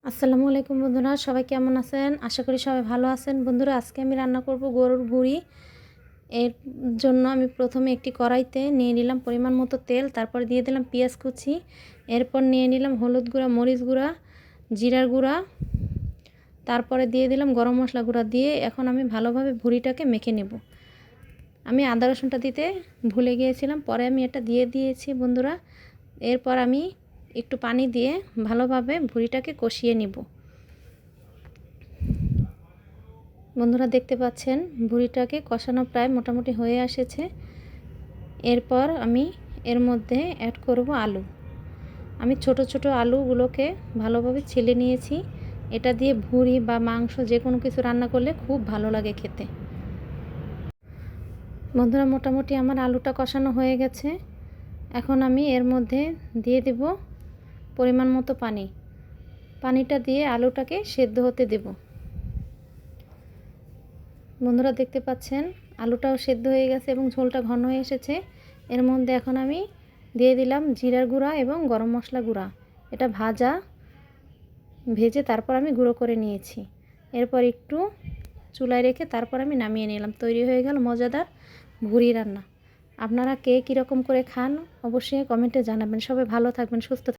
আসসালামু আলাইকুম বন্ধুরা, সবাই কেমন আছেন? আশা করি সবাই ভালো আছেন। বন্ধুরা, আজকে আমি রান্না করব গরুর ভুঁড়ি। এর জন্য আমি প্রথমে একটি কড়াইতে নিয়ে নিলাম পরিমাণ মতো তেল, তারপর দিয়ে দিলাম পেঁয়াজ কুচি, এরপর নিয়ে নিলাম হলুদ গুঁড়া, মরিচ গুঁড়া, জিরার গুঁড়া, তারপরে দিয়ে দিলাম গরম মশলা গুঁড়া দিয়ে এখন আমি ভালোভাবে ভুঁড়িটাকে মেখে নেব। আমি আদা রসুনটা দিতে ভুলে গিয়েছিলাম, পরে আমি এটা দিয়ে দিয়েছি বন্ধুরা। এরপর আমি একটু পানি দিয়ে ভালোভাবে ভুঁড়িটাকে কষিয়ে নিব। বন্ধুরা, দেখতে পাচ্ছেন ভুঁড়িটাকে কষানো প্রায় মোটামুটি হয়ে এসেছে। এরপর আমি এর মধ্যে অ্যাড করব আলু। আমি ছোট ছোট আলুগুলোকে ভালোভাবে ছিলে নিয়েছি। এটা দিয়ে ভুঁড়ি বা মাংস যে কোনো কিছু রান্না করলে খুব ভালো লাগে খেতে। বন্ধুরা, মোটামুটি আমার আলুটা কষানো হয়ে গেছে। এখন আমি এর মধ্যে দিয়ে দেব পরিমাণ মতো পানি। পানিটা দিয়ে আলুটাকে সেদ্ধ হতে দেব। বন্ধুরা, দেখতে পাচ্ছেন আলুটাও সেদ্ধ হয়ে গেছে এবং ঝোলটা ঘন হয়ে এসেছে। এর মধ্যে এখন আমি দিয়ে দিলাম জিরার গুঁড়া এবং গরম মশলা গুঁড়া। এটা ভেজে তারপর আমি গুঁড়ো করে নিয়েছি। এরপর একটু চুলায় রেখে তারপর আমি নামিয়ে নিলাম। তৈরি হয়ে গেল মজাদার ভুঁড়ি রান্না। আপনারা কে কীরকম করে খান অবশ্যই কমেন্টে জানাবেন। সবাই ভালো থাকবেন, সুস্থ থাকবেন।